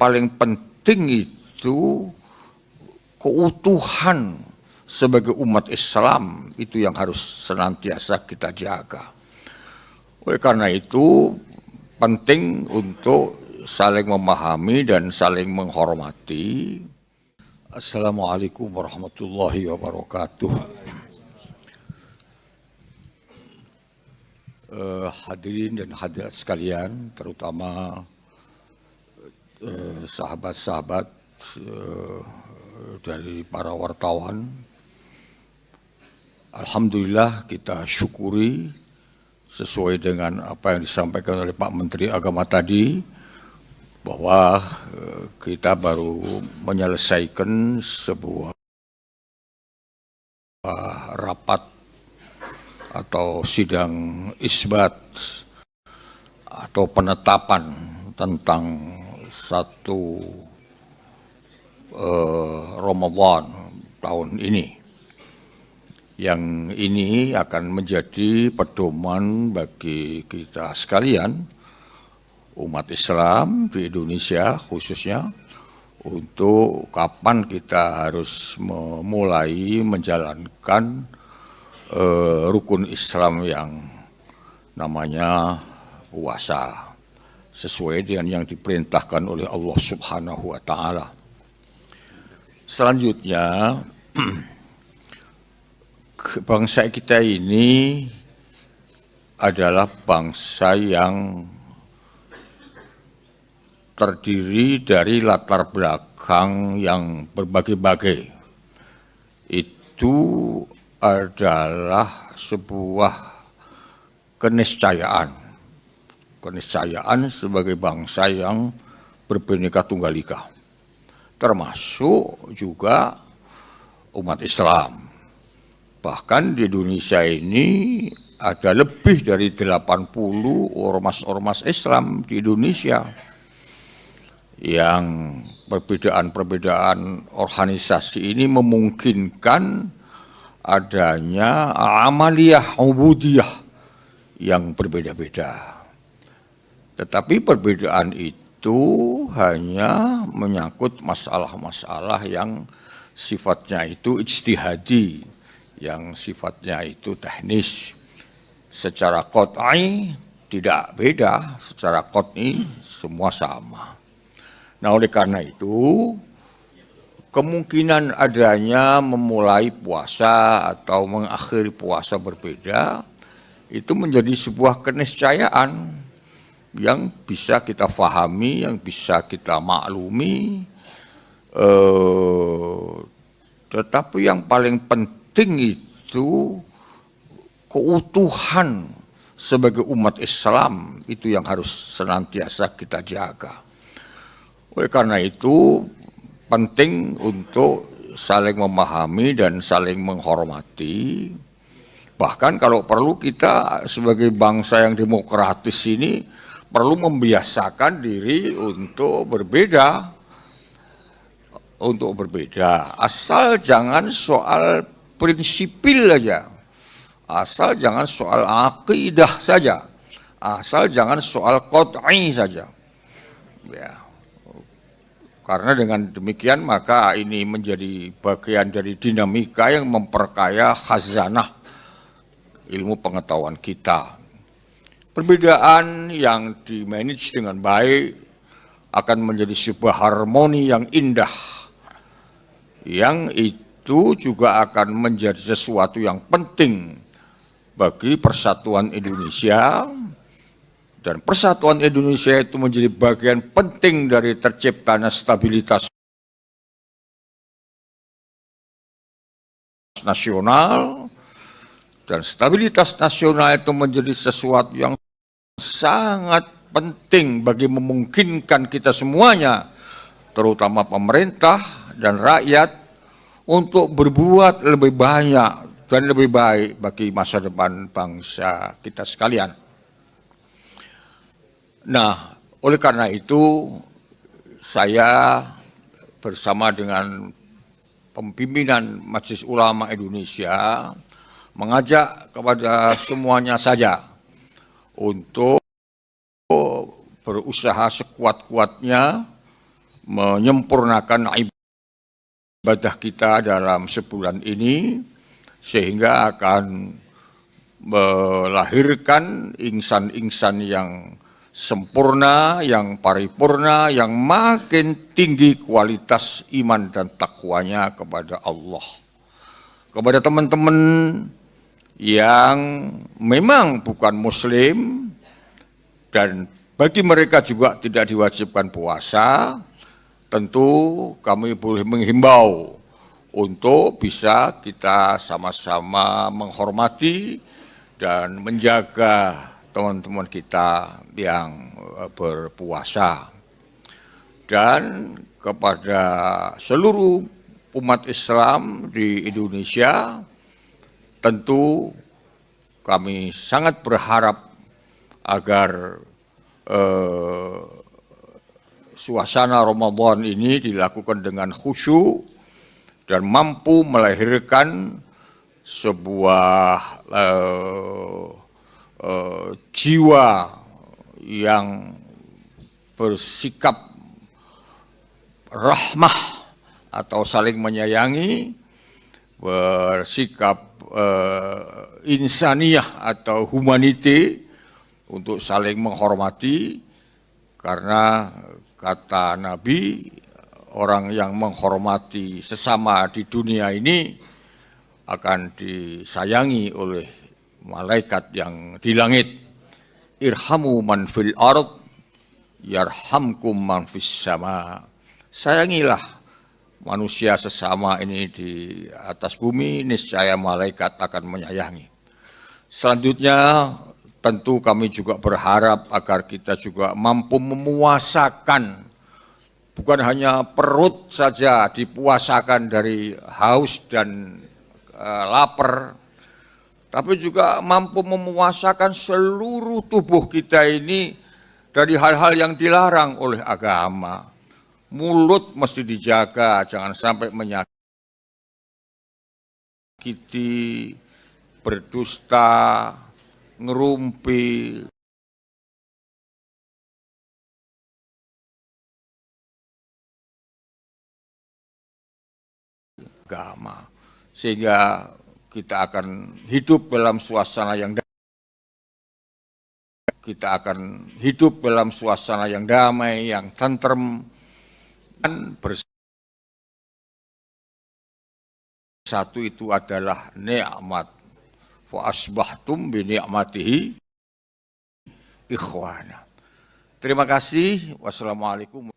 paling penting itu keutuhan sebagai umat Islam, itu yang harus senantiasa kita jaga. Oleh karena itu penting untuk saling memahami dan saling menghormati. Assalamualaikum warahmatullahi wabarakatuh. Hadirin dan hadirat sekalian, terutama sahabat-sahabat dari para wartawan. Alhamdulillah, kita syukuri sesuai dengan apa yang disampaikan oleh Pak Menteri Agama tadi, bahwa kita baru menyelesaikan sebuah rapat atau sidang isbat atau penetapan tentang satu Ramadan tahun ini. Yang ini akan menjadi pedoman bagi kita sekalian, umat Islam di Indonesia khususnya, untuk kapan kita harus memulai menjalankan rukun Islam yang namanya puasa, sesuai dengan yang diperintahkan oleh Allah Subhanahu wa Ta'ala. Selanjutnya, bangsa kita ini adalah bangsa yang terdiri dari latar belakang yang berbagai-bagai. Itu adalah sebuah keniscayaan sebagai bangsa yang berbhinneka tunggal ika, termasuk juga umat Islam. Bahkan di Indonesia ini ada lebih dari 80 ormas-ormas Islam di Indonesia, yang perbedaan-perbedaan organisasi ini memungkinkan adanya amaliyah ubudiyah yang berbeda-beda. Tetapi perbedaan itu hanya menyangkut masalah-masalah yang sifatnya itu ijtihadi, yang sifatnya itu teknis. Secara qat'i tidak beda, secara qat'i semua sama. Nah, oleh karena itu, kemungkinan adanya memulai puasa atau mengakhiri puasa berbeda, itu menjadi sebuah keniscayaan yang bisa kita fahami, yang bisa kita maklumi. Tetapi yang paling penting itu keutuhan sebagai umat Islam, itu yang harus senantiasa kita jaga. Oleh karena itu penting untuk saling memahami dan saling menghormati. Bahkan kalau perlu kita sebagai bangsa yang demokratis ini perlu membiasakan diri untuk berbeda. Asal jangan soal prinsipil saja, asal jangan soal akidah saja, asal jangan soal qat'i saja. Ya. Karena dengan demikian maka ini menjadi bagian dari dinamika yang memperkaya khazanah ilmu pengetahuan kita. Perbedaan yang dimanage dengan baik akan menjadi sebuah harmoni yang indah, yang itu juga akan menjadi sesuatu yang penting bagi persatuan Indonesia. Dan persatuan Indonesia itu menjadi bagian penting dari terciptanya stabilitas nasional, dan stabilitas nasional itu menjadi sesuatu yang sangat penting bagi memungkinkan kita semuanya, terutama pemerintah dan rakyat, untuk berbuat lebih banyak dan lebih baik bagi masa depan bangsa kita sekalian. Nah, oleh karena itu saya bersama dengan pimpinan Majelis Ulama Indonesia mengajak kepada semuanya saja untuk berusaha sekuat-kuatnya menyempurnakan ibadah kita dalam sebulan ini, sehingga akan melahirkan insan-insan yang sempurna, yang paripurna, yang makin tinggi kualitas iman dan takwanya kepada Allah. Kepada teman-teman yang memang bukan Muslim, dan bagi mereka juga tidak diwajibkan puasa, tentu kami boleh menghimbau untuk bisa kita sama-sama menghormati dan menjaga teman-teman kita yang berpuasa. Dan kepada seluruh umat Islam di Indonesia, tentu kami sangat berharap agar suasana Ramadan ini dilakukan dengan khusyuk dan mampu melahirkan sebuah jiwa yang bersikap rahmah atau saling menyayangi, bersikap insaniyah atau humanity untuk saling menghormati, karena kata Nabi, orang yang menghormati sesama di dunia ini akan disayangi oleh malaikat yang di langit. Irhamu man fil ard yarhamkum man fis sama. Sayangilah manusia sesama ini di atas bumi, niscaya malaikat akan menyayangi. Selanjutnya tentu kami juga berharap agar kita juga mampu memuasakan, bukan hanya perut saja dipuasakan dari haus dan lapar, tapi juga mampu memuasakan seluruh tubuh kita ini dari hal-hal yang dilarang oleh agama. Mulut mesti dijaga, jangan sampai menyakiti, berdusta, ngerumpi, agama. Sehingga kita akan hidup dalam suasana yang damai, yang tentrem, dan bersatu itu adalah nikmat. Fa asbahtum bi ni'matihi ikhwana. Terima kasih. Wassalamualaikum.